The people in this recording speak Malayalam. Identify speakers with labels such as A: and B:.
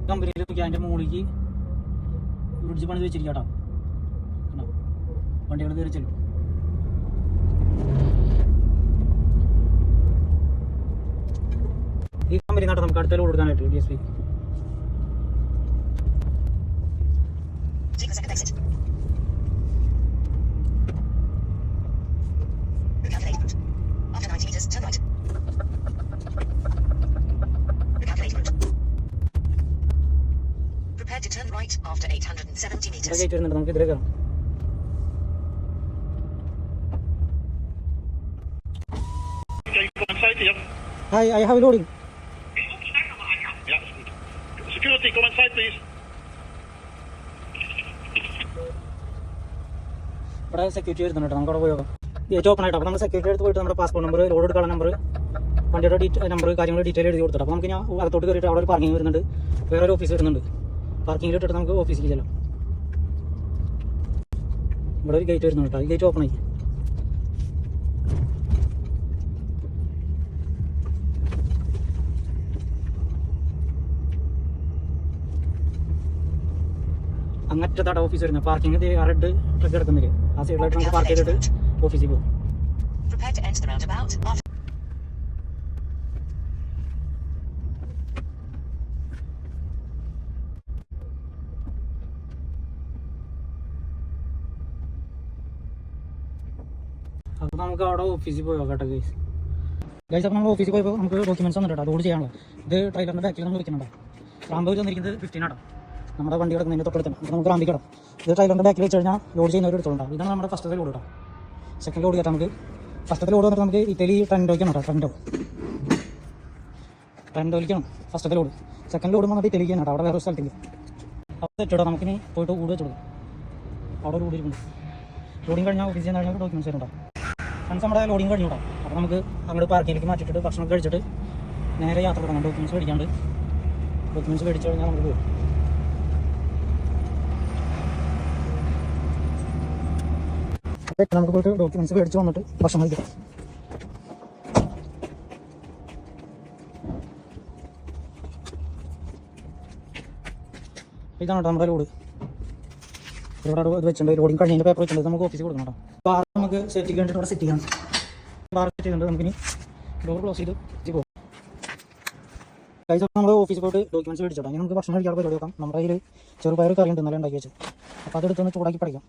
A: കമ്പനിയിൽ നോക്കി അതിൻ്റെ മുകളിലേക്ക് ബ്രിഡ്ജ് പണിത് വെച്ചിരിക്കട്ടോ. വണ്ടികൾ കയറി ചെല്ലും. ഈ കമ്പനി നാട്ടെ നമുക്ക് അടുത്ത ലോഡ് കൊടുക്കാനായിട്ട് DSP. നമുക്ക് ഇതിലേക്ക് കയറാം. Hi, I have loading.
B: Yeah. Security, come inside, please.
A: ഇവിടെ സെക്യൂരിറ്റി വരുന്നുണ്ട്. നമുക്ക് അവിടെ പോയി നോക്കാം. ഗേറ്റ് ഓപ്പൺ ആയിട്ട്. അപ്പോൾ നമ്മൾ സെക്യൂരിറ്റി എടുത്ത് പോയിട്ട് നമ്മുടെ പാസ്പോർട്ട് നമ്പർ, ലോഡ് എടുക്കാനുള്ള നമ്പർ, വണ്ടിയുടെ നമ്പർ, കാര്യങ്ങൾ ഡീറ്റെയിൽ എഴുതി കൊടുത്തിട്ട്. അപ്പോൾ നമുക്ക് ഞാൻ അകത്തോട്ട് കയറിയിട്ട് അവിടെ ഒരു പാർക്കിംഗ് വരുന്നുണ്ട്, വേറെ ഒരു ഓഫീസ് വരുന്നുണ്ട്. പാർക്കിങ്ങിൽ ഇട്ടിട്ട് നമുക്ക് ഓഫീസിൽ ചെല്ലാം. ഇവിടെ ഒരു ഗേറ്റ് വരുന്നുണ്ട് കേട്ടോ. ഈ ഗേറ്റ് ഓപ്പൺ ആയി. അങ്ങറ്റത്താണ് ഓഫീസ് വരുന്നത്. പാർക്കിംഗ് റെഡ് ട്രക്ക് കിടക്കുന്നില്ല. ആ സൈഡിലായിട്ട് നമുക്ക് പാർക്ക് ചെയ്തിട്ട് ഓഫീസിൽ പോകും. അപ്പോൾ നമുക്ക് അവിടെ ഓഫീസിൽ പോയി നോക്കാം കേട്ടോ ഗൈസ്. അപ്പോൾ നമ്മൾ ഓഫീസിൽ പോയപ്പോൾ നമുക്ക് ഡോക്യുമെൻറ്റ്സ് വന്നിട്ട് ലോഡ് ചെയ്യാനുള്ള ഇത് ട്രെയിലറിൻ്റെ ബാക്കിൽ നമ്മൾ വെക്കുന്നുണ്ടോ. റാമ്പ് വന്നിരിക്കുന്നത് 15 ആട്ടോ. നമ്മുടെ വണ്ടി കിടക്കുന്നതിൻ്റെ തൊട്ടടുത്താണ്. അപ്പോൾ നമുക്ക് റാമ്പിൽ കിടാം. ഇത് ട്രെയിലറിൻ്റെ ബാക്കിൽ വെച്ച് കഴിഞ്ഞാൽ ലോഡ് ചെയ്യുന്നവർ എടുത്തോണ്ടാവും. ഇതാണ് നമ്മുടെ ഫസ്റ്റത്തെ ലോഡ് കേട്ടോ. സെക്കൻഡ് ലോഡ് കേട്ടോ. നമുക്ക് ഫസ്റ്റത്തെ ലോഡ് വന്നിട്ട് നമുക്ക് ഇറ്റലി ട്രെൻഡോയ്ക്കാണ് കേട്ടോ. ട്രെൻഡോയിലേക്കാണ് ഫസ്റ്റത്തെ ലോഡ്. സെക്കൻഡ് ലോഡ് വന്നിട്ട് ഇറ്റലിക്കാണ് കേട്ടോ. അവിടെ വേറെ സ്ഥലത്തേക്ക് അപ്പോൾ തെറ്റോ. നമുക്കിനി പോയിട്ട് കൂടെ വെച്ച് കൊടുക്കും. അവിടെ ഒരു കൂടിയിട്ടുണ്ട്. ലോഡിങ് കഴിഞ്ഞാൽ ഓഫീസിൽ നിന്ന് കഴിഞ്ഞാൽ ഡോക്യുമെൻറ്റ്സ് വരുന്നുണ്ടോ. ഫ്രണ്ട്സ് നമ്മുടെ ലോഡിങ് കഴിഞ്ഞു കേട്ടോ. അപ്പോൾ നമുക്ക് അങ്ങോട്ട് പാർക്കിങ്ങിലേക്ക് മാറ്റിയിട്ട് ഭക്ഷണം കഴിച്ചിട്ട് നേരെ യാത്ര തുടങ്ങാം. ഡോക്യുമെൻറ്റ്സ് മേടിക്കാണ്ട്. ഡോക്യുമെൻറ്റ്സ് മേടിച്ച് കഴിഞ്ഞാൽ നമുക്ക് പോകും. നമുക്ക് പോയിട്ട് ഡോക്യുമെൻറ്റ്സ് മേടിച്ച് വന്നിട്ട് ഭക്ഷണം കഴിക്കാം. ഇതാണ് കേട്ടോ നമ്മുടെ ലോഡ്. ഇവിടെ ഇത് വെച്ചിട്ടുണ്ട്. ലോഡിങ് കഴിഞ്ഞതിൻ്റെ പേപ്പർ വെച്ചിട്ടുണ്ട്. നമുക്ക് ഓഫീസിൽ കൊടുക്കണം കേട്ടോ. ബാർ നമുക്ക് സേഫ്റ്റിക്ക് വേണ്ടിയിട്ട് ഇവിടെ സെറ്റ് ചെയ്യാം. ബാർ സെറ്റ് ചെയ്യുന്നുണ്ട്. നമുക്കിനി ഡോർ ക്ലോസ് ചെയ്ത് പോകും. കഴിച്ച നമ്മൾ ഓഫീസിൽ പോയിട്ട് ഡോക്യുമെൻറ്റ്സ് മേടിച്ചോട്ടെ. അങ്ങനെ നമുക്ക് ഭക്ഷണം കഴിക്കാനുള്ള പരിപാടി നോക്കാം. നമ്മുടെ കയ്യിൽ ചെറുപയർ കറി ഉണ്ട്, ഇന്നലെ ഉണ്ടാക്കി വെച്ച്. അപ്പോൾ അതെടുത്തൊന്ന് ചൂടാക്കി പഠിക്കാം.